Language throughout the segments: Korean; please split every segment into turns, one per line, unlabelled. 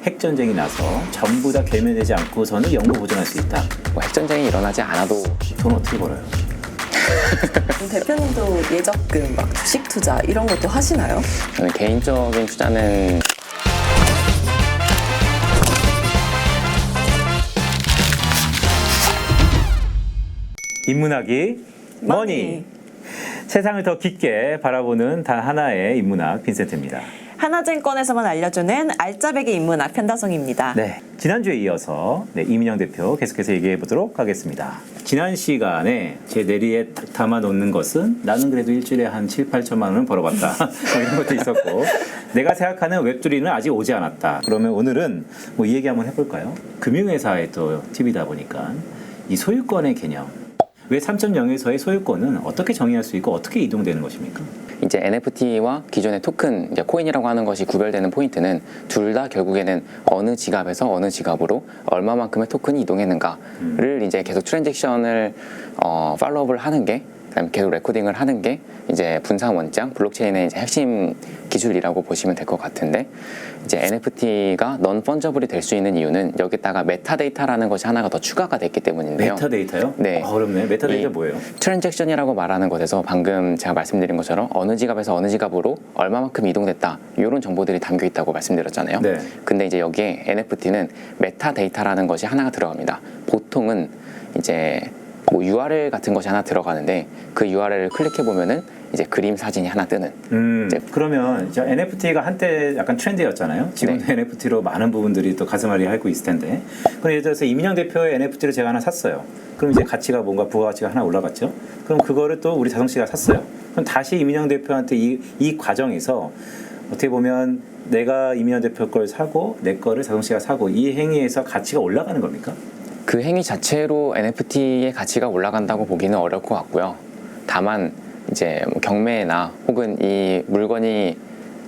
핵전쟁이 나서 전부 다 괴멸되지 않고서는 영구 보존할 수 있다.
뭐 핵전쟁이 일어나지 않아도
돈 어떻게 벌어요?
대표님도 예적금, 막 주식 투자 이런 것도 하시나요?
저는 개인적인 투자는
인문학이 머니. 세상을 더 깊게 바라보는 단 하나의 인문학 빈센트입니다.
하나증권에서만 알려주는 알짜배기 인문학 편다송입니다.
네, 지난주에 이어서 이민영 대표 계속해서 얘기해 보도록 하겠습니다. 지난 시간에 제 내리에 딱 담아 놓는 것은 나는 그래도 일주일에 한 7, 8천만 원은 벌어봤다. 뭐 이런 것도 있었고 내가 생각하는 웹3는 아직 오지 않았다. 그러면 오늘은 뭐 이 얘기 한번 해볼까요? 금융회사의 또 팁이다 보니까 이 소유권의 개념, 웹 3.0에서의 소유권은 어떻게 정의할 수 있고 어떻게 이동되는 것입니까?
이제 NFT와 기존의 토큰, 이제 코인이라고 하는 것이 구별되는 포인트는 둘 다 결국에는 어느 지갑에서 어느 지갑으로 얼마만큼의 토큰이 이동했는가를 이제 계속 트랜잭션을 팔로우업을 하는 게, 그다음에 계속 레코딩을 하는 게 이제 분산 원장 블록체인의 이제 핵심 기술이라고 보시면 될 것 같은데, 이제 NFT가 넌 펀저블이 될 수 있는 이유는 여기다가 메타데이터라는 것이 하나가 더 추가가 됐기 때문인데요.
메타데이터요?
네.
어렵네. 메타데이터 뭐예요?
트랜잭션이라고 말하는 것에서 방금 제가 말씀드린 것처럼 어느 지갑에서 어느 지갑으로 얼마만큼 이동됐다, 이런 정보들이 담겨 있다고 말씀드렸잖아요.
네.
근데 이제 여기에 NFT는 메타데이터라는 것이 하나가 들어갑니다. 보통은 이제 뭐 URL 같은 것이 하나 들어가는데 그 URL을 클릭해 보면은 이제 그림 사진이 하나 뜨는.
그러면 이제 NFT가 한때 약간 트렌드였잖아요. 지금도
네.
NFT로 많은 부분들이 또 가슴앓이 앓고 있을 텐데. 그럼 예를 들어서 이민영 대표의 NFT를 제가 하나 샀어요. 그럼 이제 가치가 뭔가 부가가치가 하나 올라갔죠. 그럼 그거를 또 우리 다성 씨가 샀어요. 그럼 다시 이민영 대표한테 이 과정에서 어떻게 보면 내가 이민영 대표 걸 사고 내 거를 다성 씨가 사고 이 행위에서 가치가 올라가는 겁니까?
그 행위 자체로 NFT의 가치가 올라간다고 보기는 어려울 것 같고요. 다만 이제 뭐 경매나 혹은 이 물건이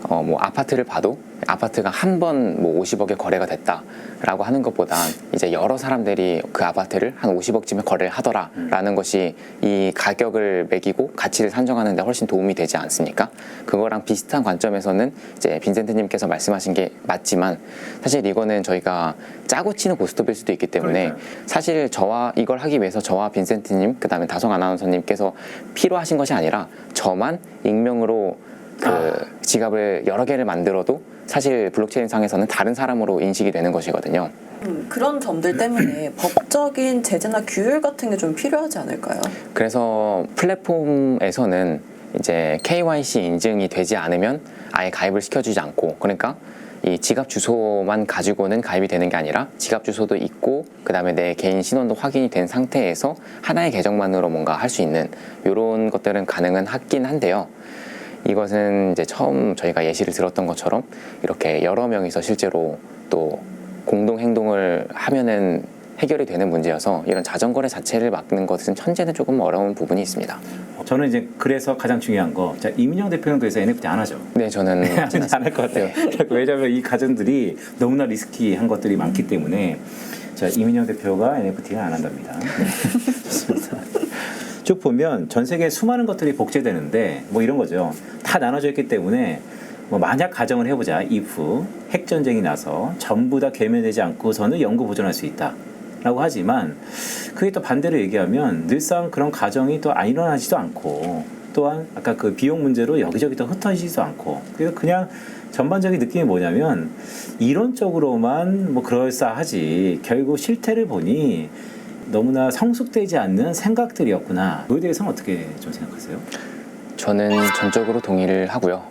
뭐 아파트를 봐도 아파트가 한 번 뭐 50억에 거래가 됐다라고 하는 것보다 이제 여러 사람들이 그 아파트를 한 50억쯤에 거래를 하더라라는 것이 이 가격을 매기고 가치를 산정하는 데 훨씬 도움이 되지 않습니까? 그거랑 비슷한 관점에서는 이제 빈센트님께서 말씀하신 게 맞지만 사실 이거는 저희가 짜고 치는 고스톱일 수도 있기 때문에 사실 이걸 하기 위해서 저와 빈센트님 그다음에 다성 아나운서님께서 필요하신 것이 아니라 저만 익명으로 지갑을 여러 개를 만들어도 사실 블록체인 상에서는 다른 사람으로 인식이 되는 것이거든요.
그런 점들 때문에 법적인 제재나 규율 같은 게 좀 필요하지 않을까요?
그래서 플랫폼에서는 이제 KYC 인증이 되지 않으면 아예 가입을 시켜주지 않고, 그러니까 이 지갑 주소만 가지고는 가입이 되는 게 아니라 지갑 주소도 있고 그다음에 내 개인 신원도 확인이 된 상태에서 하나의 계정만으로 뭔가 할 수 있는 이런 것들은 가능은 하긴 한데요. 이것은 이제 처음 저희가 예시를 들었던 것처럼 이렇게 여러 명이서 실제로 또 공동 행동을 하면은 해결이 되는 문제여서 이런 자전거래 자체를 막는 것은 현재는 조금 어려운 부분이 있습니다.
저는 이제 그래서 가장 중요한 거, 자, 이민영 대표는 그래서 NFT 안 하죠.
네, 저는
안 할 것 같아요. 왜냐하면 이 가전들이 너무나 리스키한 것들이 많기 때문에 자, 이민영 대표가 NFT는 안 한답니다. 네. 좋습니다. 쭉 보면 전 세계에 수많은 것들이 복제되는데 뭐 이런 거죠. 다 나눠져 있기 때문에 뭐 만약 가정을 해보자. if 핵전쟁이 나서 전부 다 괴멸되지 않고서는 영구 보존할 수 있다 라고 하지만 그게 또 반대로 얘기하면 늘상 그런 가정이 또 안 일어나지도 않고 또한 아까 그 비용 문제로 여기저기 또 흩어지지도 않고 그래서 그냥 전반적인 느낌이 뭐냐면 이론적으로만 뭐 그럴싸하지 결국 실태를 보니 너무나 성숙되지 않는 생각들이었구나. 그에 대해서는 어떻게 좀 생각하세요?
저는 전적으로 동의를 하고요.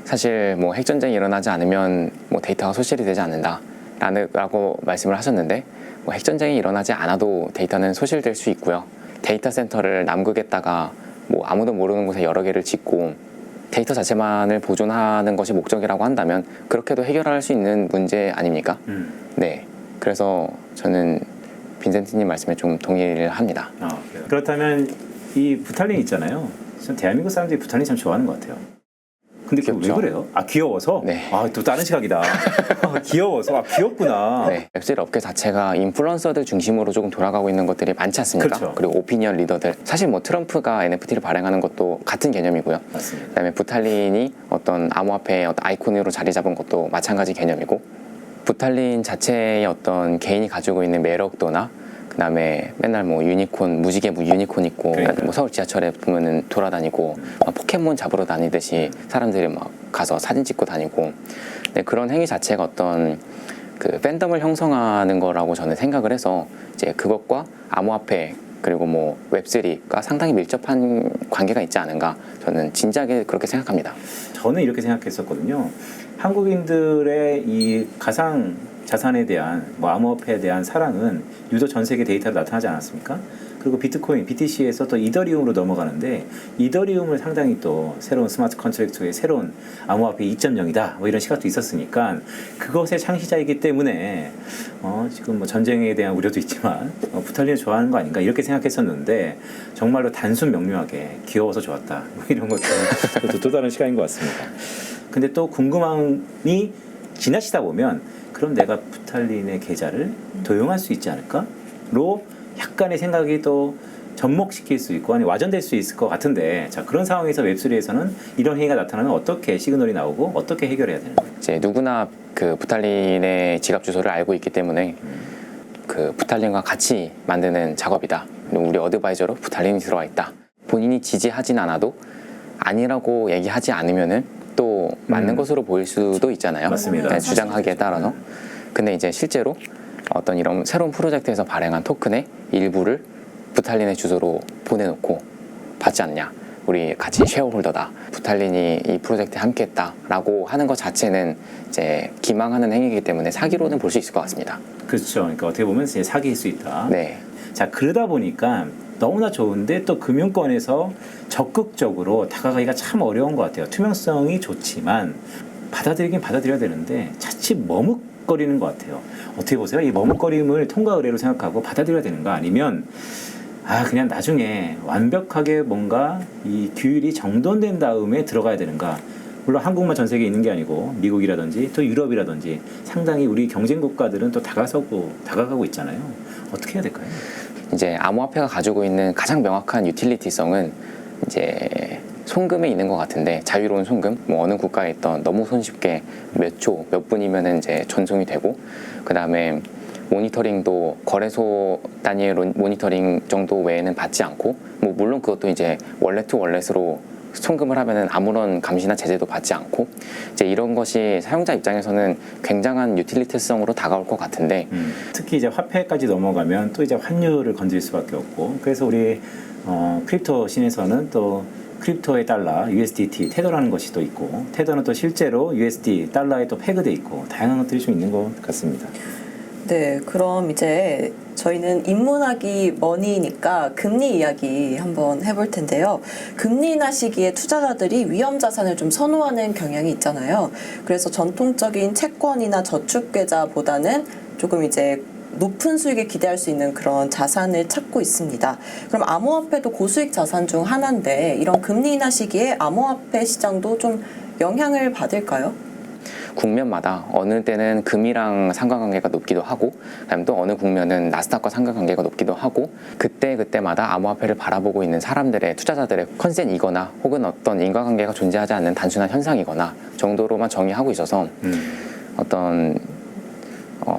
사실 뭐 핵전쟁이 일어나지 않으면 뭐 데이터가 소실이 되지 않는다라고 말씀을 하셨는데 뭐 핵전쟁이 일어나지 않아도 데이터는 소실될 수 있고요. 데이터 센터를 남극에다가 뭐 아무도 모르는 곳에 여러 개를 짓고 데이터 자체만을 보존하는 것이 목적이라고 한다면 그렇게도 해결할 수 있는 문제 아닙니까? 네. 그래서 저는 빈센트님 말씀에 좀 동의를 합니다.
그렇다면 이 부탈린 있잖아요. 전 대한민국 사람들이 부탈린 참 좋아하는 것 같아요. 근데 그게 왜 그래요? 아, 귀여워서?
네.
아, 또 다른 시각이다. 아, 귀여워서? 아, 귀엽구나.
네. 웹3 업계 자체가 인플루언서들 중심으로 조금 돌아가고 있는 것들이 많지 않습니까?
그렇죠.
그리고 오피니언 리더들. 사실 뭐 트럼프가 NFT를 발행하는 것도 같은 개념이고요.
맞습니다.
그다음에 부탈린이 어떤 암호화폐의 어떤 아이콘으로 자리 잡은 것도 마찬가지 개념이고, 부탈린 자체의 어떤 개인이 가지고 있는 매력도나 그다음에 맨날 뭐 유니콘 무지개 유니콘 있고
그러니까요.
뭐 서울 지하철에 보면은 돌아다니고 막 포켓몬 잡으러 다니듯이 사람들이 막 가서 사진 찍고 다니고 근데 그런 행위 자체가 어떤 그 팬덤을 형성하는 거라고 저는 생각을 해서 이제 그것과 암호화폐 그리고 뭐 웹3가 상당히 밀접한 관계가 있지 않은가 저는 진작에 그렇게 생각합니다.
저는 이렇게 생각했었거든요. 한국인들의 이 가상 자산에 대한 뭐 암호화폐에 대한 사랑은 유독 전 세계 데이터로 나타나지 않았습니까? 그리고 비트코인, BTC에서 또 이더리움으로 넘어가는데 이더리움을 상당히 또 새로운 스마트 컨트랙트의 새로운 암호화폐 2.0이다 뭐 이런 시각도 있었으니까 그것의 창시자이기 때문에 지금 뭐 전쟁에 대한 우려도 있지만 부탈린을 좋아하는 거 아닌가 이렇게 생각했었는데 정말로 단순 명료하게 귀여워서 좋았다 뭐 이런 것도 또 다른 시각인 것 같습니다. 근데 또 궁금함이 지나치다 보면 그럼 내가 부탈린의 계좌를 도용할 수 있지 않을까?로 약간의 생각이 또 접목시킬 수 있고 아니 와전될 수 있을 것 같은데 자 그런 상황에서 웹3에서는 이런 행위가 나타나면 어떻게 시그널이 나오고 어떻게 해결해야 되는 거예요?
이제 누구나 그 부탈린의 지갑 주소를 알고 있기 때문에 그 부탈린과 같이 만드는 작업이다. 그리고 우리 어드바이저로 부탈린이 들어와 있다. 본인이 지지하진 않아도 아니라고 얘기하지 않으면은 또 맞는 것으로 보일 수도 있잖아요.
맞습니다.
네, 주장하기에 따라서. 근데 이제 실제로 어떤 이런 새로운 프로젝트에서 발행한 토큰의 일부를 부탈린의 주소로 보내놓고 받지 않냐. 우리 같이 쉐어홀더다. 부탈린이 이 프로젝트에 함께했다라고 하는 것 자체는 이제 기망하는 행위이기 때문에 사기로는 볼 수 있을 것 같습니다.
그렇죠. 그러니까 어떻게 보면 이제 사기일 수 있다.
네.
자 그러다 보니까 너무나 좋은데 또 금융권에서 적극적으로 다가가기가 참 어려운 것 같아요. 투명성이 좋지만 받아들이긴 받아들여야 되는데 자칫 머뭇거리는 것 같아요. 어떻게 보세요? 이 머뭇거림을 통과 의례로 생각하고 받아들여야 되는가 아니면 그냥 나중에 완벽하게 뭔가 이 규율이 정돈된 다음에 들어가야 되는가. 물론 한국만 전 세계에 있는 게 아니고 미국이라든지 또 유럽이라든지 상당히 우리 경쟁 국가들은 또 다가가고 있잖아요. 어떻게 해야 될까요?
이제 암호화폐가 가지고 있는 가장 명확한 유틸리티성은 이제 송금에 있는 것 같은데 자유로운 송금, 뭐 어느 국가에 있던 너무 손쉽게 몇 초, 몇 분이면 이제 전송이 되고 그 다음에 모니터링도 거래소 단위의 모니터링 정도 외에는 받지 않고 뭐 물론 그것도 이제 월렛 투 월렛으로 송금을 하면은 아무런 감시나 제재도 받지 않고 이제 이런 것이 사용자 입장에서는 굉장한 유틸리티성으로 다가올 것 같은데
특히 이제 화폐까지 넘어가면 또 이제 환율을 건드릴 수밖에 없고 그래서 우리 크립토 신에서는 또 크립토의 달러, USDT, 테더라는 것이 또 있고 테더는 또 실제로 USD, 달러에 또 패그돼 있고 다양한 것들이 좀 있는 것 같습니다.
네, 그럼 이제 저희는 인문학이 머니니까 금리 이야기 한번 해볼 텐데요. 금리 인하 시기에 투자자들이 위험 자산을 좀 선호하는 경향이 있잖아요. 그래서 전통적인 채권이나 저축 계좌보다는 조금 이제 높은 수익을 기대할 수 있는 그런 자산을 찾고 있습니다. 그럼 암호화폐도 고수익 자산 중 하나인데 이런 금리 인하 시기에 암호화폐 시장도 좀 영향을 받을까요?
국면마다 어느 때는 금이랑 상관관계가 높기도 하고 그다음에 또 어느 국면은 나스닥과 상관관계가 높기도 하고 그때마다 암호화폐를 바라보고 있는 사람들의 투자자들의 컨센이거나 혹은 어떤 인과관계가 존재하지 않는 단순한 현상이거나 정도로만 정의하고 있어서 어떤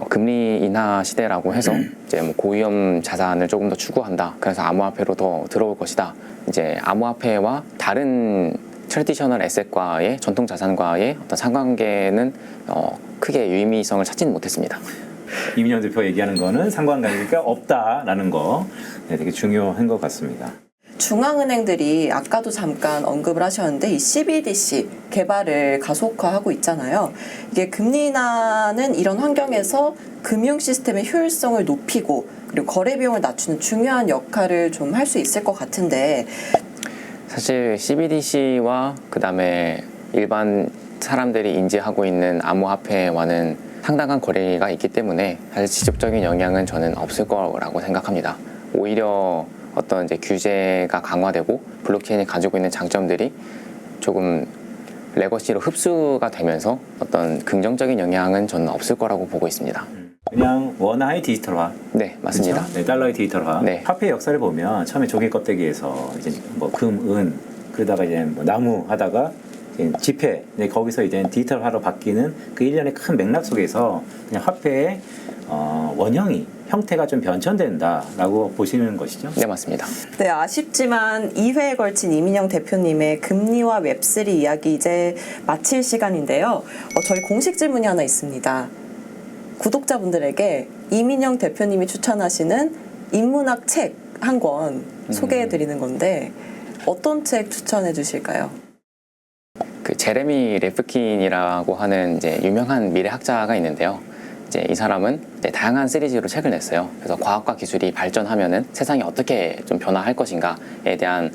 금리 인하 시대라고 해서 이제 뭐 고위험 자산을 조금 더 추구한다. 그래서 암호화폐로 더 들어올 것이다. 이제 암호화폐와 다른 트래디셔널 에셋과의 전통 자산과의 어떤 상관관계는 크게 유의미성을 찾지는 못했습니다.
이민영 대표 얘기하는 거는 상관관계가 없다라는 거 되게 중요한 것 같습니다.
중앙은행들이 아까도 잠깐 언급을 하셨는데 이 CBDC 개발을 가속화하고 있잖아요. 이게 금리 인하는 이런 환경에서 금융 시스템의 효율성을 높이고 그리고 거래 비용을 낮추는 중요한 역할을 좀 할 수 있을 것 같은데
사실 CBDC와 그다음에 일반 사람들이 인지하고 있는 암호화폐와는 상당한 거리가 있기 때문에 사실 직접적인 영향은 저는 없을 거라고 생각합니다. 오히려 어떤 이제 규제가 강화되고 블록체인이 가지고 있는 장점들이 조금 레거시로 흡수가 되면서 어떤 긍정적인 영향은 저는 없을 거라고 보고 있습니다.
그냥 원화의 디지털화.
네, 맞습니다.
그렇죠? 네, 달러의 디지털화.
네.
화폐 역사를 보면 처음에 조개 껍데기에서 이제 뭐 금, 은 그러다가 이제 뭐 나무 하다가 이제 지폐, 네, 거기서 이제 디지털화로 바뀌는 그 일련의 큰 맥락 속에서 그냥 화폐의 원형이 형태가 좀 변천된다라고 보시는 것이죠.
네, 맞습니다.
네, 아쉽지만 2회에 걸친 이민영 대표님의 금리와 웹3 이야기 이제 마칠 시간인데요. 저희 공식 질문이 하나 있습니다. 구독자분들에게 이민영 대표님이 추천하시는 인문학 책 한 권 소개해 드리는 건데 어떤 책 추천해 주실까요?
그 제레미 레프킨이라고 하는 이제 유명한 미래학자가 있는데요. 이제 이 사람은 이제 다양한 시리즈로 책을 냈어요. 그래서 과학과 기술이 발전하면은 세상이 어떻게 좀 변화할 것인가에 대한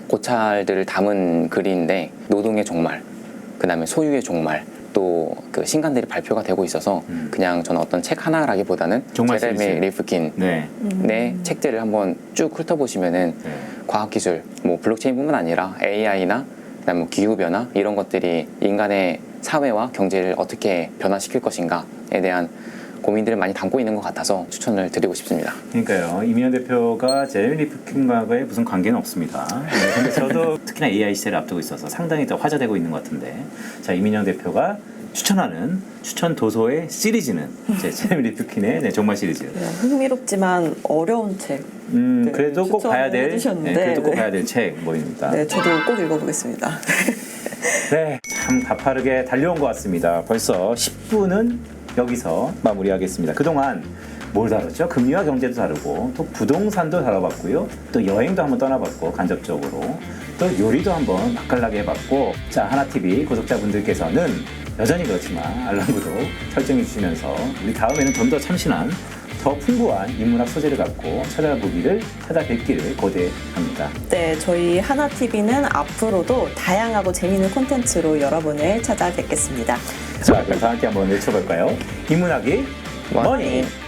고찰들을 담은 글인데 노동의 종말, 그다음에 소유의 종말, 또 그 신간들이 발표가 되고 있어서 그냥 저는 어떤 책 하나라기보다는
종말
제레미
시리즈.
레프킨
네.
네 책들을 한번 쭉 훑어보시면은
네.
과학기술, 뭐 블록체인뿐만 아니라 AI나 그다음 뭐 기후변화 이런 것들이 인간의 사회와 경제를 어떻게 변화시킬 것인가에 대한 고민들을 많이 담고 있는 것 같아서 추천을 드리고 싶습니다.
그러니까요. 이민영 대표가 제레미 리프킨과의 무슨 관계는 없습니다. 네, 근데 저도 특히나 AI 시대를 앞두고 있어서 상당히 더 화제되고 있는 것 같은데, 자, 이민영 대표가 추천하는 추천 도서의 시리즈는 제레미 리프킨의 네, 종말 시리즈.
흥미롭지만 어려운 책. 네,
그래도 꼭 봐야 될,
추천해주셨는데,
그래도 꼭
네.
봐야 될 책 모입니다.
네, 저도 꼭 읽어보겠습니다.
네, 참 가파르게 달려온 것 같습니다. 벌써 10분은 여기서 마무리하겠습니다. 그동안 뭘 다뤘죠? 금리와 경제도 다루고 또 부동산도 다뤄봤고요. 또 여행도 한번 떠나봤고 간접적으로 또 요리도 한번 맛깔나게 해봤고, 자, 하나TV 구독자분들께서는 여전히 그렇지만 알람 구독 설정해 주시면서 우리 다음에는 좀 더 참신한 더 풍부한 인문학 소재를 갖고 찾아뵙기를 고대합니다.
네, 저희 하나TV는 앞으로도 다양하고 재미있는 콘텐츠로 여러분을 찾아뵙겠습니다.
자, 그럼 다 함께 한번 외쳐볼까요? 인문학이
머니.
머니!